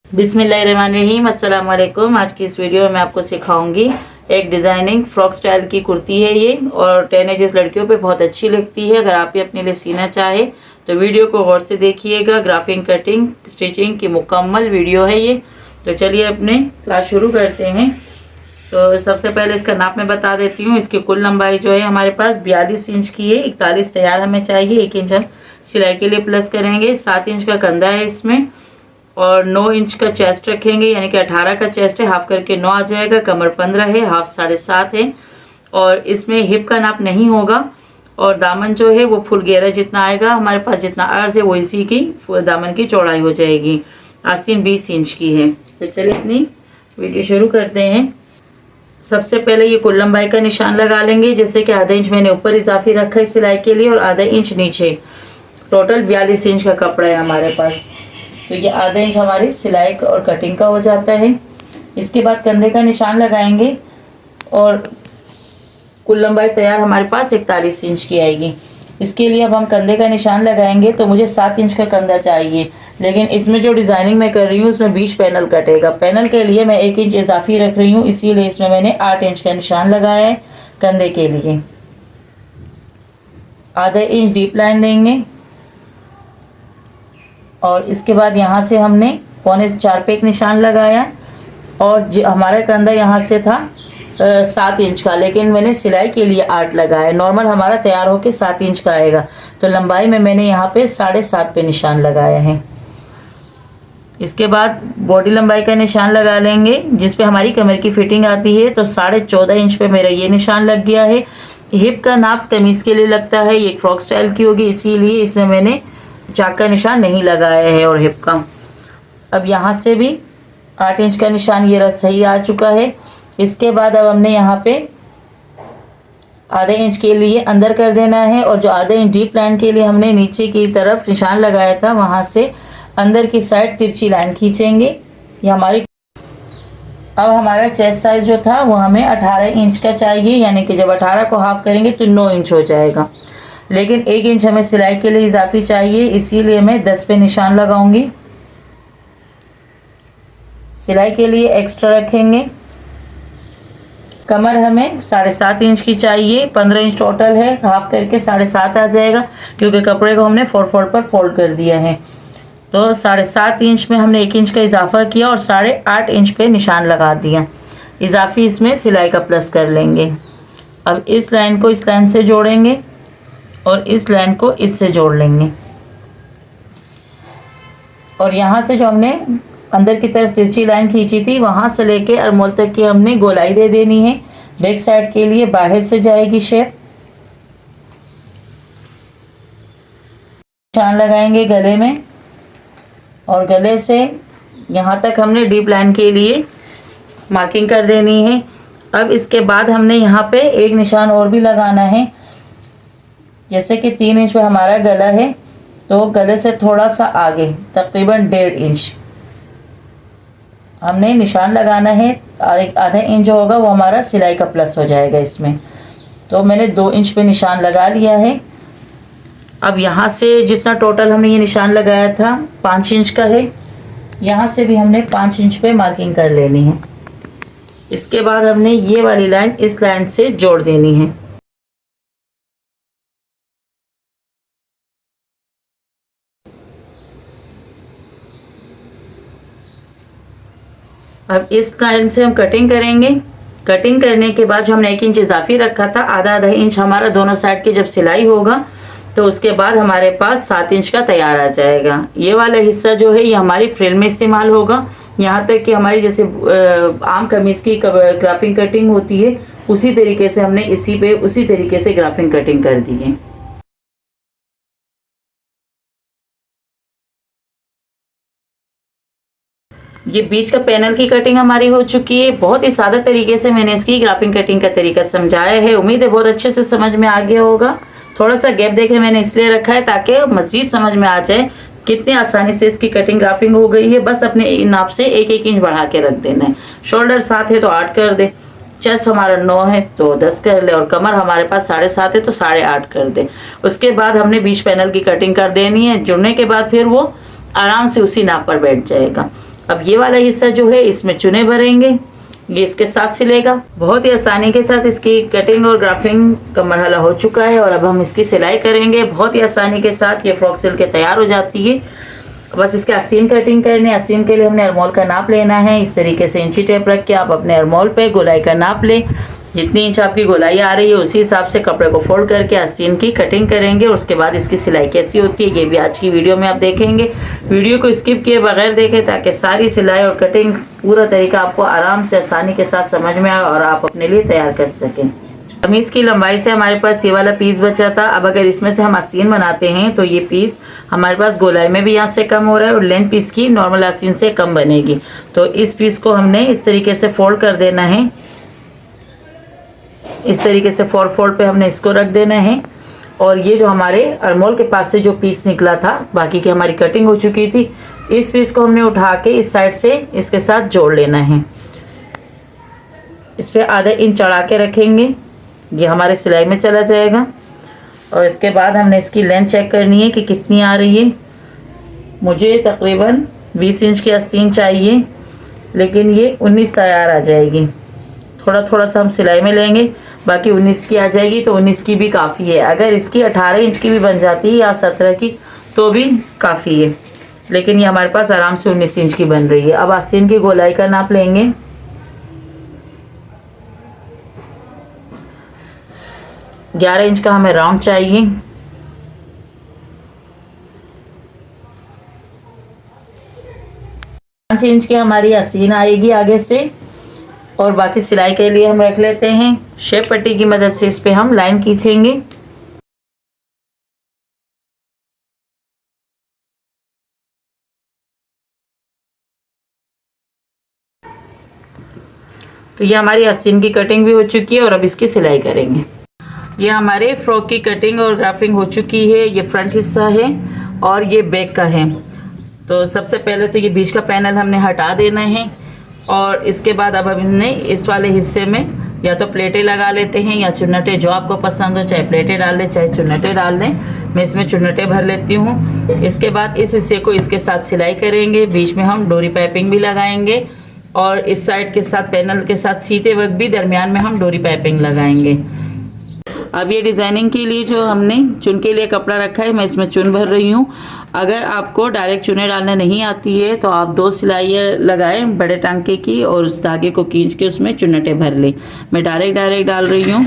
बिस्मिल्लाहिर्रहमानिर्रहीम, अस्सलाम वालेकुम। आज की इस वीडियो में मैं आपको सिखाऊंगी एक डिज़ाइनिंग फ्रॉक स्टाइल की कुर्ती है ये, और टीनेजर्स लड़कियों पे बहुत अच्छी लगती है। अगर आप भी अपने लिए सीना चाहे तो वीडियो को गौर से देखिएगा। ग्राफिंग, कटिंग, स्टिचिंग की मुकम्मल वीडियो है ये। तो चलिए अपने क्लास शुरू करते हैं। तो सबसे पहले इसका नाप मैं बता देती हूँ। इसकी कुल लंबाई जो है हमारे पास 42 इंच की है। 41 तैयार हमें चाहिए, 1 इंच हम सिलाई के लिए प्लस करेंगे। 7 इंच का कंधा है इसमें, और 9 इंच का चेस्ट रखेंगे, यानी कि 18 का चेस्ट है, हाफ करके 9 आ जाएगा। कमर 15 है, हाफ 7.5 है, और इसमें हिप का नाप नहीं होगा। और दामन जो है वो फुल घेरा जितना आएगा हमारे पास, जितना अर्ज है वो इसी की दामन की चौड़ाई हो जाएगी। आस्तीन 20 इंच की है। तो चलिए अपनी वीडियो शुरू करते हैं। सबसे पहले ये कुल लंबाई का निशान लगा लेंगे। जैसे कि आधा इंच मैंने ऊपर इजाफी रखा है सिलाई के लिए, और आधा इंच नीचे। टोटल 42 इंच का कपड़ा है हमारे पास। तो ये आधा इंच हमारी सिलाई और कटिंग का हो जाता है। इसके बाद कंधे का निशान लगाएंगे, और कुल लंबाई तैयार हमारे पास 41 इंच की आएगी। इसके लिए अब हम कंधे का निशान लगाएंगे। तो मुझे 7 इंच का कंधा चाहिए, लेकिन इसमें जो डिज़ाइनिंग मैं कर रही हूँ उसमें 20 पैनल कटेगा। पैनल के लिए मैं 1 इंच इजाफी रख रही हूँ, इसीलिए इसमें मैंने 8 इंच का निशान लगाया है कंधे के लिए। आधा इंच डीप लाइन देंगे, और इसके बाद यहाँ से हमने 4.25 पे एक निशान लगाया। और हमारा कंधा यहाँ से था 7 इंच का, लेकिन मैंने सिलाई के लिए 8 लगाया। नॉर्मल हमारा तैयार होके 7 इंच का आएगा। तो लंबाई में मैंने यहाँ पे 7.5 पे निशान लगाया है। इसके बाद बॉडी लंबाई का निशान लगा लेंगे, जिस पे हमारी कमर की फिटिंग आती है। तो 14.5 इंच पे मेरा ये निशान लग गया है। हिप का नाप कमीज के लिए लगता है, ये फ्रॉक स्टाइल की होगी, इसीलिए इसमें मैंने चाक का निशान नहीं लगाया है, और हिप का। अब यहाँ से भी 8 इंच का निशान ये रहा सही आ चुका है। इसके बाद अब हमने यहाँ पे आधे इंच के लिए अंदर कर देना है, और जो आधे इंच डीप लाइन के लिए हमने नीचे की तरफ निशान लगाया था, वहाँ से अंदर की साइड तिरछी लाइन खींचेंगे। ये हमारी अब हमारा चेस्ट साइज जो था वो हमें 18 इंच का चाहिए, यानी कि जब 18 को हाफ करेंगे तो 9 इंच हो जाएगा। लेकिन 1 इंच हमें सिलाई के लिए इजाफी चाहिए, इसीलिए मैं 10 पे निशान लगाऊंगी। सिलाई के लिए एक्स्ट्रा रखेंगे। कमर हमें 7.5 इंच की चाहिए, 15 इंच टोटल है, हाफ करके 7.5 आ जाएगा, क्योंकि कपड़े को हमने 4 पर फोल्ड कर दिया है। तो 7.5 इंच में हमने 1 इंच का इजाफा किया, और 8.5 इंच पे निशान लगा दिया। इजाफी इसमें सिलाई का प्लस कर लेंगे। अब इस लाइन को इस लाइन से जोड़ेंगे, और इस लाइन को इससे जोड़ लेंगे। और यहाँ से जो हमने अंदर की तरफ तिरछी लाइन खींची थी, वहाँ से लेके अरमोल तक की हमने गोलाई दे देनी है। बैक साइड के लिए बाहर से जाएगी शेप। निशान लगाएंगे गले में, और गले से यहाँ तक हमने डीप लाइन के लिए मार्किंग कर देनी है। अब इसके बाद हमने यहाँ पे एक निशान और भी लगाना है। जैसे कि 3 इंच पे हमारा गला है, तो गले से थोड़ा सा आगे तकरीबन 1.5 इंच हमने निशान लगाना है। आधा इंच जो होगा वो हमारा सिलाई का प्लस हो जाएगा इसमें। तो मैंने 2 इंच पे निशान लगा लिया है। अब यहाँ से जितना टोटल हमने ये निशान लगाया था 5 इंच का है, यहाँ से भी हमने 5 इंच पे मार्किंग कर लेनी है। इसके बाद हमने ये वाली लाइन इस लाइन से जोड़ देनी है। अब इस लाइन से हम कटिंग करेंगे। कटिंग करने के बाद जो हमने 1 इंच इजाफी रखा था, आधा इंच हमारा दोनों साइड की जब सिलाई होगा, तो उसके बाद हमारे पास 7 इंच का तैयार आ जाएगा। ये वाला हिस्सा जो है ये हमारी फ्रिल में इस्तेमाल होगा। यहाँ तक कि हमारी जैसे आम कमीज की ग्राफिंग कटिंग होती है, उसी तरीके से हमने उसी तरीके से ग्राफिंग कटिंग कर दी है। ये बीच का पैनल की कटिंग हमारी हो चुकी है। बहुत ही सादा तरीके से मैंने इसकी ग्राफिंग कटिंग का तरीका समझाया है। उम्मीद है बहुत अच्छे से समझ में आ गया होगा। थोड़ा सा गैप देखे मैंने इसलिए रखा है ताकि मजीद समझ में आ जाए कितनी आसानी से इसकी कटिंग ग्राफिंग हो गई है। बस अपने नाप से 1-1 इंच बढ़ा के रख देना है। शोल्डर 7 है तो 8 कर दे, चेस्ट हमारा 9 है तो 10 कर ले, और कमर हमारे पास 7.5 है तो 8.5 कर दे। उसके बाद हमने बीच पैनल की कटिंग कर देनी है। जुड़ने के बाद फिर वो आराम से उसी नाप पर बैठ जाएगा। अब ये वाला हिस्सा जो है इसमें चुने भरेंगे, ये इसके साथ सिलेगा। बहुत ही आसानी के साथ इसकी कटिंग और ग्राफिंग का मरहला हो चुका है और अब हम इसकी सिलाई करेंगे। बहुत ही आसानी के साथ ये फ्रॉक सिल के तैयार हो जाती है। बस इसके आस्तीन कटिंग करनी है। आस्तीन के लिए हमने अरमोल का नाप लेना है। इस तरीके से इंची टेप रख के आप अपने अरमोल पे गोलाई का नाप लें। जितनी इंच आपकी गोलाई आ रही है उसी हिसाब से कपड़े को फोल्ड करके आस्तीन की कटिंग करेंगे और उसके बाद इसकी सिलाई कैसी होती है ये भी आज की वीडियो में आप देखेंगे। वीडियो को स्किप किए बगैर देखें ताकि सारी सिलाई और कटिंग पूरा तरीका आपको आराम से आसानी के साथ समझ में आए और आप अपने लिए तैयार कर सकें। कमीज की लंबाई से हमारे पास ये वाला पीस बचा था। अब अगर इसमें से हम आस्तीन बनाते हैं तो ये पीस हमारे पास गोलाई में भी यहाँ से कम हो रहा है और लेंथ पीस की नॉर्मल आस्तीन से कम बनेगी। तो इस पीस को हमने इस तरीके से फोल्ड कर देना है। इस तरीके से 4 फोल्ड पे हमने इसको रख देना है और ये जो हमारे अरमोल के पास से जो पीस निकला था, बाकी की हमारी कटिंग हो चुकी थी, इस पीस को हमने उठा के इस साइड से इसके साथ जोड़ लेना है। इस पे आधा इंच चढ़ा के रखेंगे, ये हमारे सिलाई में चला जाएगा। और इसके बाद हमने इसकी लेंथ चेक करनी है कि कितनी आ रही है। मुझे तकरीबन 20 इंच की आस्तीन चाहिए, लेकिन ये 19 तैयार आ जाएगी। थोड़ा थोड़ा सा हम सिलाई में लेंगे, बाकी 19 की आ जाएगी तो 19 की भी काफ़ी है। अगर इसकी 18 इंच की भी बन जाती है या 17 की तो भी काफ़ी है, लेकिन ये हमारे पास आराम से 19 इंच की बन रही है। अब आस्तीन की गोलाई का नाप लेंगे। 11 इंच का हमें राउंड चाहिए। पाँच इंच की हमारी आस्तीन आएगी आगे से और बाकी सिलाई के लिए हम रख लेते हैं शेप पट्टी की मदद से इस पे हम लाइन खींचेंगे। तो ये हमारी आस्तीन की कटिंग भी हो चुकी है और अब इसकी सिलाई करेंगे। ये हमारे फ्रॉक की कटिंग और ग्राफिंग हो चुकी है। ये फ्रंट हिस्सा है और ये बैक का है। तो सबसे पहले तो ये बीच का पैनल हमने हटा देना है और इसके बाद अब हमने इस वाले हिस्से में या तो प्लेटें लगा लेते हैं या चुन्नटे, जो आपको पसंद हो, चाहे प्लेटें डाल लें चाहे चुन्नटे डाल दें। मैं इसमें चुन्नटे भर लेती हूँ। इसके बाद इस हिस्से को इसके साथ सिलाई करेंगे। बीच में हम डोरी पाइपिंग भी लगाएंगे और इस साइड के साथ पैनल के साथ सीते वक्त भी दरमियान में हम डोरी पाइपिंग लगाएंगे। अब ये डिज़ाइनिंग के लिए जो हमने चुन के लिए कपड़ा रखा है, मैं इसमें चुन भर रही हूँ। अगर आपको डायरेक्ट चुने डालने नहीं आती है तो आप 2 सिलाइयाँ लगाएं बड़े टांके की और उस धागे को खींच के उसमें चुन्नटे भर लें। मैं डायरेक्ट डाल रही हूँ।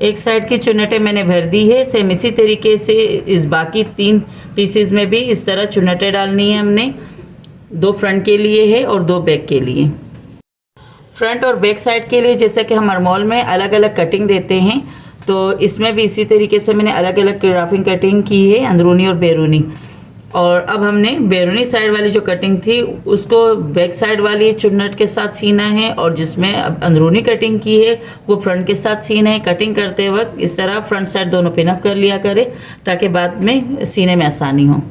एक साइड की चुन्नटे मैंने भर दी है। सेम इसी तरीके से इस बाकी 3 पीसेस में भी इस तरह चुन्नटे डालनी है हमने। 2 फ्रंट के लिए है और 2 बैक के लिए। फ्रंट और बैक साइड के लिए जैसे कि हम अरमोल में अलग अलग कटिंग देते हैं, तो इसमें भी इसी तरीके से मैंने अलग अलग ग्राफिंग कटिंग की है, अंदरूनी और बैरूनी। और अब हमने बैरूनी साइड वाली जो कटिंग थी उसको बैक साइड वाली चुन्नट के साथ सीना है और जिसमें अब अंदरूनी कटिंग की है वो फ्रंट के साथ सीना है। कटिंग करते वक्त इस तरह फ्रंट साइड दोनों पिन अप कर लिया करें ताकि बाद में सीने में आसानी हो।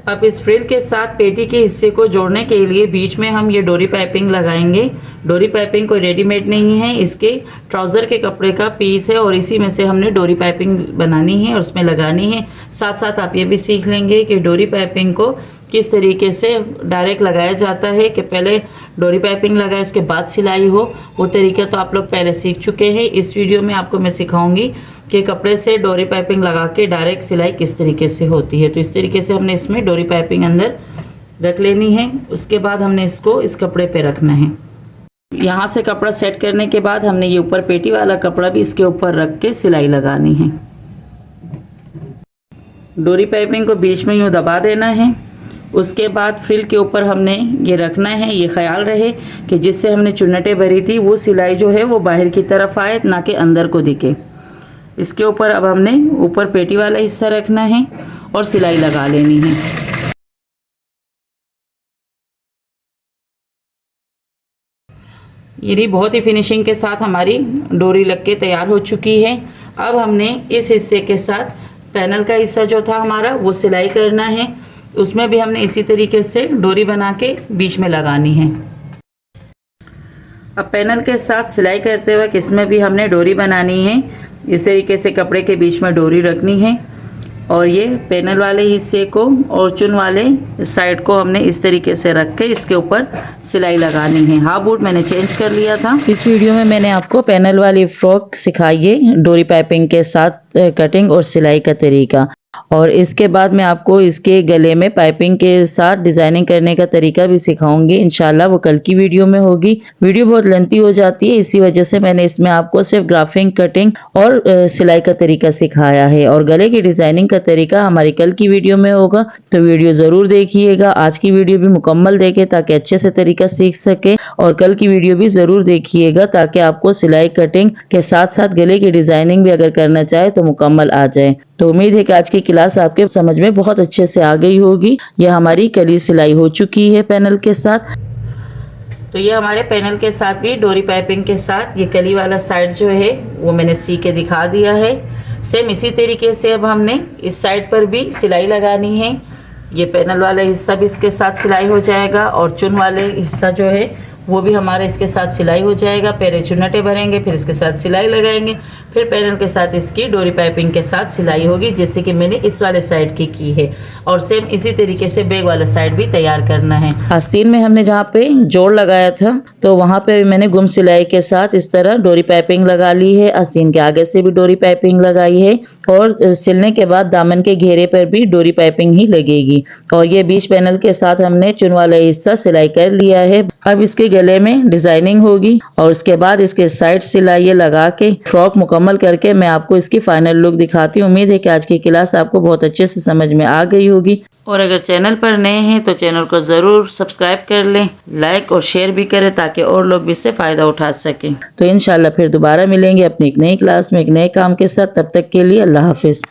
अब इस फ्रिल के साथ पेटी के हिस्से को जोड़ने के लिए बीच में हम ये डोरी पाइपिंग लगाएंगे। डोरी पाइपिंग कोई रेडीमेड नहीं है, इसके ट्राउज़र के कपड़े का पीस है और इसी में से हमने डोरी पाइपिंग बनानी है और उसमें लगानी है। साथ साथ आप ये भी सीख लेंगे कि डोरी पाइपिंग को किस तरीके से डायरेक्ट लगाया जाता है, कि पहले डोरी पाइपिंग लगाए उसके बाद सिलाई हो। वो तरीका तो आप लोग पहले सीख चुके हैं। इस वीडियो में आपको मैं सिखाऊंगी कि कपड़े से डोरी पाइपिंग लगा के डायरेक्ट सिलाई किस तरीके से होती है। तो इस तरीके से हमने इसमें डोरी पाइपिंग अंदर रख लेनी है। उसके बाद हमने इसको इस कपड़े पे रखना है। यहाँ से कपड़ा सेट करने के बाद हमने ये ऊपर पेटी वाला कपड़ा भी इसके ऊपर रख के सिलाई लगानी है। डोरी पाइपिंग को बीच में यूँ दबा देना है। उसके बाद फ्रिल के ऊपर हमने ये रखना है। ये ख्याल रहे कि जिससे हमने चुन्नटें भरी थी वो सिलाई जो है वो बाहर की तरफ आए, ना कि अंदर को दिखे। इसके ऊपर अब हमने ऊपर पेटी वाला हिस्सा रखना है और सिलाई लगा लेनी है। ये बहुत ही फिनिशिंग के साथ हमारी डोरी लग के तैयार हो चुकी है। अब हमने इस हिस्से के साथ पैनल का हिस्सा जो था हमारा वो सिलाई करना है। उसमें भी हमने इसी तरीके से डोरी बना के बीच में लगानी है। अब पैनल के साथ सिलाई करते वक्त इसमें भी हमने डोरी बनानी है। इस तरीके से कपड़े के बीच में डोरी रखनी है और ये पैनल वाले हिस्से को और चुन वाले साइड को हमने इस तरीके से रख के इसके ऊपर सिलाई लगानी है। हाफ बूट मैंने चेंज कर लिया था। इस वीडियो में मैंने आपको पैनल वाली फ्रॉक सिखाई है डोरी पाइपिंग के साथ कटिंग और सिलाई का तरीका, और इसके बाद मैं आपको इसके गले में पाइपिंग के साथ डिजाइनिंग करने का तरीका भी सिखाऊंगी। इंशाल्लाह वो कल की वीडियो में होगी। वीडियो बहुत लेंथी हो जाती है, इसी वजह से मैंने इसमें आपको सिर्फ ग्राफिंग, कटिंग और सिलाई का तरीका सिखाया है, और गले की डिजाइनिंग का तरीका हमारी कल की वीडियो में होगा। तो वीडियो जरूर देखिएगा। आज की वीडियो भी मुकम्मल देखें ताकि अच्छे से तरीका सीख सके, और कल की वीडियो भी जरूर देखिएगा ताकि आपको सिलाई कटिंग के साथ साथ गले की डिजाइनिंग भी अगर करना चाहे तो मुकम्मल आ जाए। तो उम्मीद है कि आज की क्लास आपके समझ में बहुत अच्छे से आ गई होगी। यह हमारी कली सिलाई हो चुकी है पैनल के साथ। तो ये हमारे पैनल के साथ भी डोरी पाइपिंग के साथ ये कली वाला साइड जो है वो मैंने सी के दिखा दिया है। सेम इसी तरीके से अब हमने इस साइड पर भी सिलाई लगानी है। ये पैनल वाला हिस्सा भी इसके साथ सिलाई हो जाएगा और चुन वाले हिस्सा जो है वो भी हमारा इसके साथ सिलाई हो जाएगा। पहले चुन्नटे भरेंगे, फिर इसके साथ सिलाई लगाएंगे, फिर पैनल के साथ इसकी डोरी पाइपिंग के साथ सिलाई होगी, जैसे कि मैंने इस वाले साइड की है। और सेम इसी तरीके से बैक वाला साइड भी तैयार करना है। आस्तीन में हमने जहाँ पे जोड़ लगाया था तो वहाँ पे मैंने गुम सिलाई के साथ इस तरह डोरी पाइपिंग लगा ली है। आस्तीन के आगे से भी डोरी पाइपिंग लगाई है, और सिलने के बाद दामन के घेरे पर भी डोरी पाइपिंग ही लगेगी। और ये बीच पैनल के साथ हमने चुन वाला हिस्सा सिलाई कर लिया है। अब इसके गले में डिजाइनिंग होगी और उसके बाद इसके साइड सिलाई लगा के फ्रॉक मुकम्मल करके मैं आपको इसकी फाइनल लुक दिखाती हूँ। उम्मीद है कि आज की क्लास आपको बहुत अच्छे से समझ में आ गई होगी। और अगर चैनल पर नए हैं तो चैनल को ज़रूर सब्सक्राइब कर लें, लाइक और शेयर भी करें ताकि और लोग भी इससे फ़ायदा उठा सकें। तो इंशाल्लाह फिर दोबारा मिलेंगे अपनी एक नई क्लास में एक नए काम के साथ। तब तक के लिए अल्लाह हाफिज़।